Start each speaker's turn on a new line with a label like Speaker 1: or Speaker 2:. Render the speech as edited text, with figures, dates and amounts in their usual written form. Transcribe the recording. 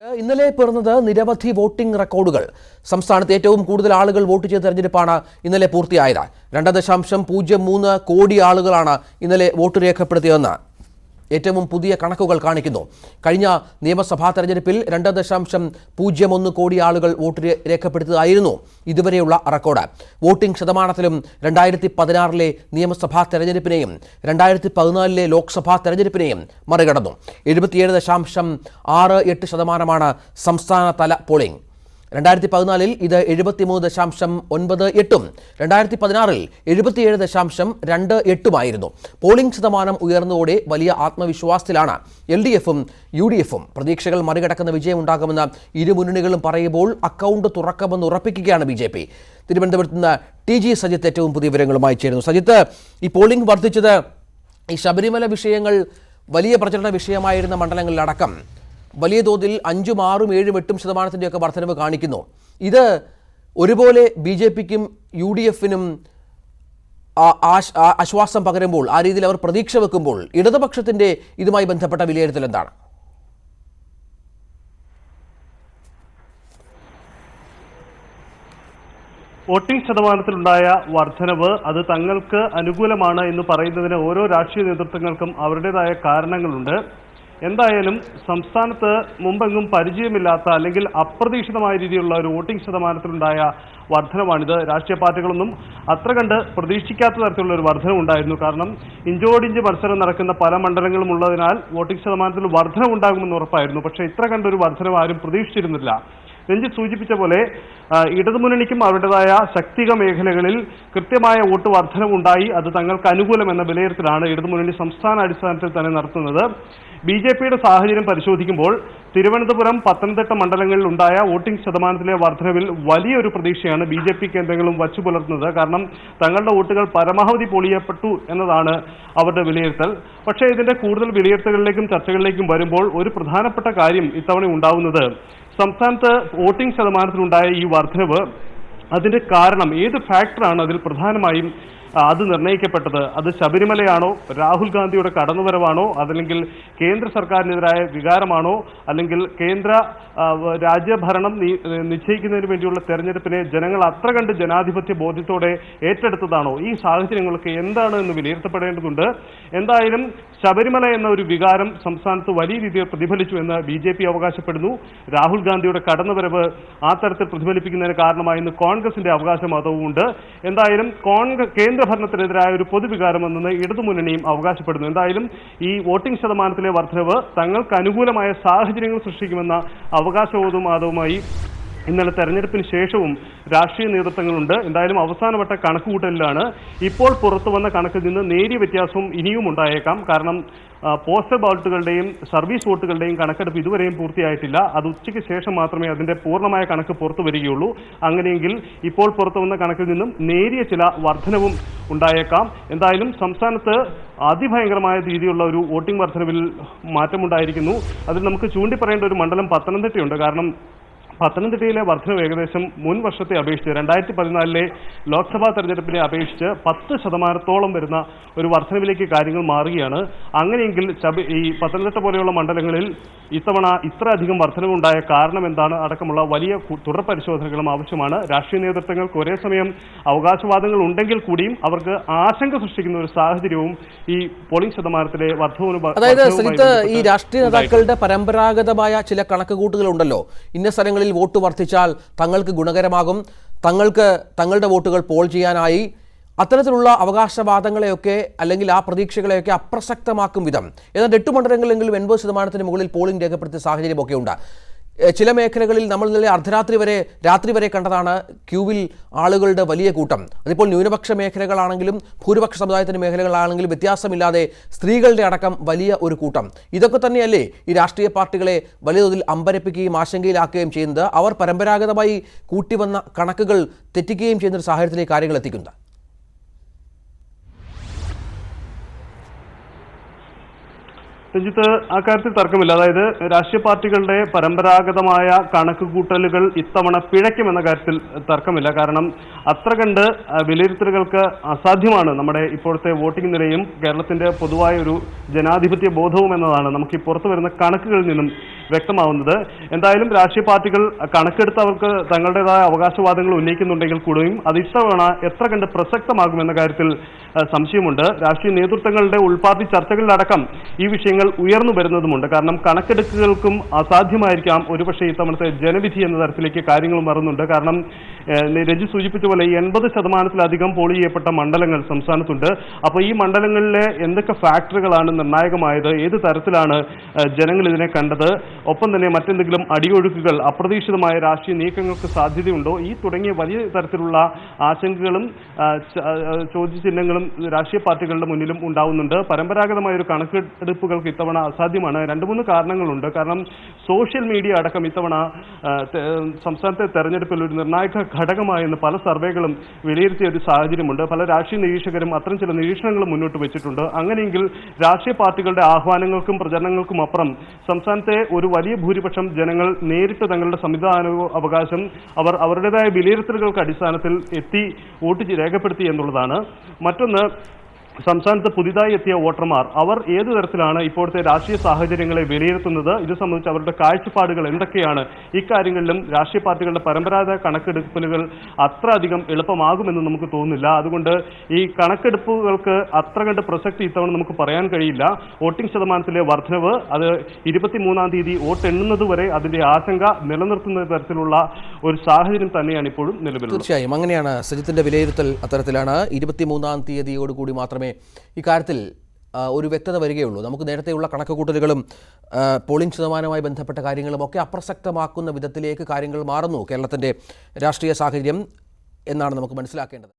Speaker 1: ഇന്നലെ പിറന്നത് നിരവധി വോട്ടിംഗ് റെക്കോർഡുകൾ. സംസ്ഥാനത്ത് ഏറ്റവും കൂടുതൽ ആളുകൾ വോട്ട് ചെയ്ത തെരഞ്ഞെടുപ്പാണ് ഇന്നലെ പൂർത്തിയായത്. 2.03 കോടി ആളുകളാണ് ഇന്നലെ വോട്ട് രേഖപ്പെടുത്തിയതെന്ന് ഏറ്റവും പുതിയ കണക്കുകൾ കാണിക്കുന്നു. കഴിഞ്ഞ നിയമസഭാ തെരഞ്ഞെടുപ്പിൽ 2.01 കോടി ആളുകൾ വോട്ട് രേഖപ്പെടുത്തിയതായിരുന്നു ഇതുവരെയുള്ള റെക്കോർഡ്. വോട്ടിംഗ് ശതമാനത്തിലും 2016 നിയമസഭാ തെരഞ്ഞെടുപ്പിനെയും 2014 ലോക്സഭാ തെരഞ്ഞെടുപ്പിനെയും മറികടന്നു. 77.68% സംസ്ഥാനതല പോളിംഗ്. 2014 ഇത് 73.98ഉം 2016 77.28ഉമായിരുന്നു. പോളിംഗ് ശതമാനം ഉയർന്നതോടെ വലിയ ആത്മവിശ്വാസത്തിലാണ് LDFും UDFും. പ്രതീക്ഷകൾ മറികടക്കുന്ന വിജയമുണ്ടാകുമെന്ന് ഇരു മുന്നണികളും പറയുമ്പോൾ അക്കൗണ്ട് തുറക്കുമെന്ന് ഉറപ്പിക്കുകയാണ് BJP. തിരുവനന്തപുരത്ത് നിന്ന് TG സജിത്ത് ഏറ്റവും പുതിയ വിവരങ്ങളുമായി ചേരുന്നു. സജിത്ത്, ഈ പോളിംഗ് വർദ്ധിച്ചത് ഈ ശബരിമല വിഷയങ്ങൾ വലിയ പ്രചരണ വിഷയമായിരുന്ന മണ്ഡലങ്ങളിലടക്കം വലിയ തോതിൽ 5, 6, 7, 8% വർധനവ് കാണിക്കുന്നു. ഇത് ഒരുപോലെ BJPക്കും UDFിനും ആശ്വാസം പകരുമ്പോൾ, ആ രീതിയിൽ അവർ പ്രതീക്ഷ വെക്കുമ്പോൾ ഇടതുപക്ഷത്തിന്റെ ഇതുമായി ബന്ധപ്പെട്ട വിലയിരുത്തൽ എന്താണ്?
Speaker 2: വോട്ടിംഗ് ശതമാനത്തിലുണ്ടായ വർധനവ് അത് തങ്ങൾക്ക് അനുകൂലമാണ് എന്ന് പറയുന്നതിന് ഓരോ രാഷ്ട്രീയ നേതൃത്വങ്ങൾക്കും അവരുടേതായ കാരണങ്ങളുണ്ട്. എന്തായാലും സംസ്ഥാനത്ത് മുമ്പെങ്ങും പരിചയമില്ലാത്ത അല്ലെങ്കിൽ അപ്രതീക്ഷിതമായ രീതിയിലുള്ള ഒരു വോട്ടിംഗ് ശതമാനത്തിലുണ്ടായ വർധനമാണിത്. രാഷ്ട്രീയ പാർട്ടികളൊന്നും അത്ര കണ്ട് പ്രതീക്ഷിക്കാത്ത തരത്തിലുള്ള ഒരു വർധനവുണ്ടായിരുന്നു. കാരണം ഇഞ്ചോടിഞ്ച് മത്സരം നടക്കുന്ന പല മണ്ഡലങ്ങളും ഉള്ളതിനാൽ വോട്ടിംഗ് ശതമാനത്തിൽ വർധനവുണ്ടാകുമെന്ന് ഉറപ്പായിരുന്നു. പക്ഷേ ഇത്ര കണ്ടൊരു വർധനവ് ആരും പ്രതീക്ഷിച്ചിരുന്നില്ല. രഞ്ജിത്ത് സൂചിപ്പിച്ച പോലെ ഇടതുമുന്നണിക്കും അവരുടേതായ ശക്തിക മേഖലകളിൽ കൃത്യമായ വോട്ട് വർധനവുണ്ടായി. അത് തങ്ങൾക്ക് അനുകൂലമെന്ന വിലയിരുത്തലാണ് ഇടതുമുന്നണി സംസ്ഥാന അടിസ്ഥാനത്തിൽ തന്നെ നടത്തുന്നത്. BJPയുടെ സാഹചര്യം പരിശോധിക്കുമ്പോൾ തിരുവനന്തപുരം, പത്തനംതിട്ട മണ്ഡലങ്ങളിൽ ഉണ്ടായ വോട്ടിംഗ് ശതമാനത്തിലെ വർധനവിൽ വലിയൊരു പ്രതീക്ഷയാണ് BJP കേന്ദ്രങ്ങളും വച്ചു പുലർത്തുന്നത്. കാരണം തങ്ങളുടെ വോട്ടുകൾ പരമാവധി പൊളിയപ്പെട്ടു എന്നതാണ് അവരുടെ വിലയിരുത്തൽ. പക്ഷേ ഇതിന്റെ കൂടുതൽ വിലയിരുത്തലുകളിലേക്കും ചർച്ചകളിലേക്കും വരുമ്പോൾ ഒരു പ്രധാനപ്പെട്ട കാര്യം ഇത്തവണ ഉണ്ടാവുന്നത് സംസ്ഥാനത്ത് വോട്ടിംഗ് ശതമാനത്തിലുണ്ടായ ഈ വർധനവ്, അതിന്റെ കാരണം ഏത് ഫാക്ടറാണ് അതിൽ പ്രധാനമായും അത് നിർണ്ണയിക്കപ്പെട്ടത്? അത് ശബരിമലയാണോ, രാഹുൽ ഗാന്ധിയുടെ കടന്നുവരവാണോ, അതല്ലെങ്കിൽ കേന്ദ്ര സർക്കാരിനെതിരായ വികാരമാണോ, അല്ലെങ്കിൽ കേന്ദ്ര രാജ്യഭരണം നിശ്ചയിക്കുന്നതിന് വേണ്ടിയുള്ള തെരഞ്ഞെടുപ്പിനെ ജനങ്ങൾ അത്ര കണ്ട് ജനാധിപത്യ ബോധ്യത്തോടെ ഏറ്റെടുത്തതാണോ? ഈ സാഹചര്യങ്ങളൊക്കെ എന്താണ് എന്ന് വിലയിരുത്തപ്പെടേണ്ടതുണ്ട്. എന്തായാലും ശബരിമല എന്ന ഒരു വികാരം സംസ്ഥാനത്ത് വലിയ രീതിയിൽ പ്രതിഫലിച്ചു എന്ന് BJP അവകാശപ്പെടുന്നു. രാഹുൽ ഗാന്ധിയുടെ കടന്നുവരവ് ആ തരത്തിൽ പ്രതിഫലിപ്പിക്കുന്നതിന് കാരണമായെന്ന് കോൺഗ്രസിന്റെ അവകാശവാദവുമുണ്ട്. എന്തായാലും കേന്ദ്ര ഭരണത്തിനെതിരായ ഒരു പൊതുവികാരമെന്ന് ഇടതുമുന്നണിയും അവകാശപ്പെടുന്നു. എന്തായാലും ഈ വോട്ടിംഗ് ശതമാനത്തിലെ വർധനവ് തങ്ങൾക്ക് അനുകൂലമായ സാഹചര്യങ്ങൾ സൃഷ്ടിക്കുമെന്ന അവകാശവാദവുമായി ഇന്നലെ തെരഞ്ഞെടുപ്പിന് ശേഷവും രാഷ്ട്രീയ നേതൃത്വങ്ങളുണ്ട്. എന്തായാലും അവസാനവട്ട കണക്കുകൂട്ടലിലാണ്. ഇപ്പോൾ പുറത്തു വന്ന കണക്കിൽ നിന്ന് നേരിയ വ്യത്യാസവും ഇനിയും ഉണ്ടായേക്കാം. കാരണം പോസ്റ്റൽ ബാലറ്റുകളുടെയും സർവീസ് വോട്ടുകളുടെയും കണക്കെടുപ്പ് ഇതുവരെയും പൂർത്തിയായിട്ടില്ല. അത് ഉച്ചയ്ക്ക് ശേഷം മാത്രമേ അതിന്റെ പൂർണ്ണമായ കണക്ക് പുറത്തു വരികയുള്ളൂ. അങ്ങനെയെങ്കിൽ ഇപ്പോൾ പുറത്തു വന്ന കണക്കിൽ നിന്നും നേരിയ ചില വർധനവും ഉണ്ടായേക്കാം. എന്തായാലും സംസ്ഥാനത്ത് അതിഭയങ്കരമായ രീതിയിലുള്ള ഒരു വോട്ടിംഗ് വർധനവിൽ മാറ്റമുണ്ടായിരിക്കുന്നു. അതിൽ നമുക്ക് ചൂണ്ടിപ്പറയേണ്ട ഒരു മണ്ഡലം പത്തനംതിട്ടയുണ്ട്. കാരണം പത്തനംതിട്ടയിലെ വർധനവ് ഏകദേശം മുൻ വർഷത്തെ അപേക്ഷിച്ച് 2014 ലോക്സഭാ തെരഞ്ഞെടുപ്പിനെ അപേക്ഷിച്ച് 10% വരുന്ന ഒരു വർധനവിലേക്ക് കാര്യങ്ങൾ മാറുകയാണ്. അങ്ങനെയെങ്കിൽ ഈ പത്തനംതിട്ട പോലെയുള്ള മണ്ഡലങ്ങളിൽ ഇത്തവണ ഇത്ര അധികം വർധനവുണ്ടായ കാരണം എന്താണ് അടക്കമുള്ള വലിയ തുടർ പരിശോധനകളും ആവശ്യമാണ്. രാഷ്ട്രീയ നേതൃത്വങ്ങൾക്ക് ഒരേ സമയം അവകാശവാദങ്ങൾ ഉണ്ടെങ്കിൽ കൂടിയും അവർക്ക് ആശങ്ക സൃഷ്ടിക്കുന്ന ഒരു സാഹചര്യവും ഈ പോളിംഗ് ശതമാനത്തിലെ വർധനവും.
Speaker 1: അതായത് ഈ രാഷ്ട്രീയ നേതാക്കളുടെ പരമ്പരാഗതമായ ചില കണക്കുകൂട്ടുകളുണ്ടല്ലോ. ഇന്ന സ്ഥലങ്ങളിൽ വോട്ട് വർദ്ധിച്ചാൽ തങ്ങൾക്ക് ഗുണകരമാകും, തങ്ങളുടെ വോട്ടുകൾ പോൾ ചെയ്യാനായി, അത്തരത്തിലുള്ള അവകാശവാദങ്ങളെയൊക്കെ അല്ലെങ്കിൽ ആ പ്രതീക്ഷകളെയൊക്കെ അപ്രസക്തമാക്കും വിധം ഏതാണ്ട് 8 മണ്ഡലങ്ങളിലെങ്കിലും 80% മുകളിൽ പോളിംഗ് രേഖപ്പെടുത്തിയ സാഹചര്യമൊക്കെ ഉണ്ട്. ചില മേഖലകളിൽ നമ്മൾ ഇന്നലെ രാത്രി വരെ കണ്ടതാണ് ക്യൂവിൽ ആളുകളുടെ വലിയ കൂട്ടം. അതിപ്പോൾ ന്യൂനപക്ഷ മേഖലകളാണെങ്കിലും ഭൂരിപക്ഷ സമുദായത്തിൻ്റെ മേഖലകളാണെങ്കിലും വ്യത്യാസമില്ലാതെ സ്ത്രീകളുടെ അടക്കം വലിയ ഒരു കൂട്ടം. ഇതൊക്കെ തന്നെയല്ലേ ഈ രാഷ്ട്രീയ പാർട്ടികളെ വലിയ തോതിൽ അമ്പരപ്പിക്കുകയും ആശങ്കയിലാക്കുകയും ചെയ്യുന്നത്? അവർ പരമ്പരാഗതമായി കൂട്ടിവന്ന കണക്കുകൾ തെറ്റിക്കുകയും ചെയ്യുന്ന ഒരു സാഹചര്യത്തിലേക്ക് കാര്യങ്ങൾ എത്തിക്കുന്നത്.
Speaker 2: രഞ്ജിത്ത്, അക്കാര്യത്തിൽ തർക്കമില്ല. അതായത് രാഷ്ട്രീയ പാർട്ടികളുടെ പരമ്പരാഗതമായ കണക്കുകൂട്ടലുകൾ ഇത്തവണ പിഴയ്ക്കുമെന്ന കാര്യത്തിൽ തർക്കമില്ല. കാരണം അത്ര കണ്ട് വിലയിരുത്തലുകൾക്ക് അസാധ്യമാണ് നമ്മുടെ ഇപ്പോഴത്തെ വോട്ടിംഗ് നിലയും കേരളത്തിന്റെ പൊതുവായ ഒരു ജനാധിപത്യ ബോധവും എന്നതാണ് നമുക്ക് പുറത്തു വരുന്ന കണക്കുകളിൽ നിന്നും വ്യക്തമാവുന്നത്. എന്തായാലും രാഷ്ട്രീയ പാർട്ടികൾ കണക്കെടുത്ത് അവർക്ക് തങ്ങളുടേതായ അവകാശവാദങ്ങൾ ഉന്നയിക്കുന്നുണ്ടെങ്കിൽ കൂടെയും അത് ഇത്തവണ എത്ര കണ്ട് പ്രസക്തമാകുമെന്ന കാര്യത്തിൽ സംശയമുണ്ട്. രാഷ്ട്രീയ നേതൃത്വങ്ങളുടെ ഉൾപാർട്ടി ചർച്ചകളിലടക്കം ഈ വിഷയങ്ങൾ ഉയർന്നു വരുന്നതുമുണ്ട്. കാരണം കണക്കെടുക്കുകൾക്കും അസാധ്യമായിരിക്കാം ഒരുപക്ഷെ ഇത്തവണത്തെ ജനവിധി എന്ന തരത്തിലേക്ക് കാര്യങ്ങൾ മാറുന്നുണ്ട്. കാരണം രജി സൂചിപ്പിച്ച പോലെ 80% പോൾ ചെയ്യപ്പെട്ട മണ്ഡലങ്ങൾ സംസ്ഥാനത്തുണ്ട്. അപ്പോൾ ഈ മണ്ഡലങ്ങളിലെ എന്തൊക്കെ ഫാക്ടറുകളാണ് നിർണായകമായത്, ഏത് തരത്തിലാണ് ജനങ്ങൾ ഇതിനെ കണ്ടത്, ഒപ്പം തന്നെ മറ്റെന്തെങ്കിലും അടിയൊഴുക്കുകൾ, അപ്രതീക്ഷിതമായ രാഷ്ട്രീയ നീക്കങ്ങൾക്ക് സാധ്യതയുണ്ടോ, ഈ തുടങ്ങിയ വലിയ തരത്തിലുള്ള ആശങ്കകളും ചോദ്യചിഹ്നങ്ങളും രാഷ്ട്രീയ പാർട്ടികളുടെ മുന്നിലും ഉണ്ടാവുന്നുണ്ട്. പരമ്പരാഗതമായ ഒരു കണക്കെടുപ്പുകൾക്ക് ഇത്തവണ അസാധ്യമാണ്. 2-3 കാരണങ്ങളുണ്ട്. കാരണം സോഷ്യൽ മീഡിയ അടക്കം ഇത്തവണ സംസ്ഥാനത്തെ തെരഞ്ഞെടുപ്പിൽ ഒരു നിർണായക ഘടകമായെന്ന് പല സർവേകളും വിലയിരുത്തിയ ഒരു സാഹചര്യമുണ്ട്. പല രാഷ്ട്രീയ നിരീക്ഷകരും അത്തരം ചില നിരീക്ഷണങ്ങൾ മുന്നോട്ട് വെച്ചിട്ടുണ്ട്. അങ്ങനെയെങ്കിൽ രാഷ്ട്രീയ പാർട്ടികളുടെ ആഹ്വാനങ്ങൾക്കും പ്രചരണങ്ങൾക്കും അപ്പുറം സംസ്ഥാനത്തെ ഒരു വലിയ ഭൂരിപക്ഷം ജനങ്ങൾ നേരിട്ട് തങ്ങളുടെ അവകാശം അവർ അവരുടേതായ വിലയിരുത്തലുകൾക്ക് അടിസ്ഥാനത്തിൽ എത്തി വോട്ട് രേഖപ്പെടുത്തി എന്നുള്ളതാണ്. മറ്റൊന്ന്, സംസ്ഥാനത്ത് പുതിയതായി എത്തിയ വോട്ടർമാർ അവർ ഏതു തരത്തിലാണ് ഇപ്പോഴത്തെ രാഷ്ട്രീയ സാഹചര്യങ്ങളെ വിലയിരുത്തുന്നത്, ഇത് സംബന്ധിച്ച് അവരുടെ കാഴ്ചപ്പാടുകൾ എന്തൊക്കെയാണ്, ഇക്കാര്യങ്ങളിലും രാഷ്ട്രീയ പാർട്ടികളുടെ പരമ്പരാഗത കണക്കെടുപ്പുകൾ അത്ര അധികം എളുപ്പമാകുമെന്ന് നമുക്ക് തോന്നുന്നില്ല. അതുകൊണ്ട് ഈ കണക്കെടുപ്പുകൾക്ക് അത്ര കണ്ട് പ്രസക്തി ഇത്തവണ നമുക്ക് പറയാൻ കഴിയില്ല. വോട്ടിംഗ് ശതമാനത്തിലെ വർധനവ് അത് 23-ാം തീയതി വോട്ട് എണ്ണുന്നത് വരെ അതിന്റെ ആശങ്ക നിലനിർത്തുന്ന തരത്തിലുള്ള ഒരു സാഹചര്യം തന്നെയാണ് ഇപ്പോഴും നിലവിലുള്ളത്.
Speaker 1: തീർച്ചയായും അങ്ങനെയാണ് സജിത്തിന്റെ വിലയിരുത്തൽ. അത്തരത്തിലാണ് 23-ാം തീയതിയോടുകൂടി മാത്രമേ ഇക്കാര്യത്തിൽ ഒരു വ്യക്തത വരികയുള്ളൂ. നമുക്ക് നേരത്തെയുള്ള കണക്കുകൂട്ടലുകളും പോളിംഗ് ശതമാനവുമായി ബന്ധപ്പെട്ട കാര്യങ്ങളും ഒക്കെ അപ്രസക്തമാക്കുന്ന വിധത്തിലേക്ക് കാര്യങ്ങൾ മാറുന്നു കേരളത്തിൻ്റെ രാഷ്ട്രീയ സാഹചര്യം എന്നാണ് നമുക്ക് മനസ്സിലാക്കേണ്ടത്.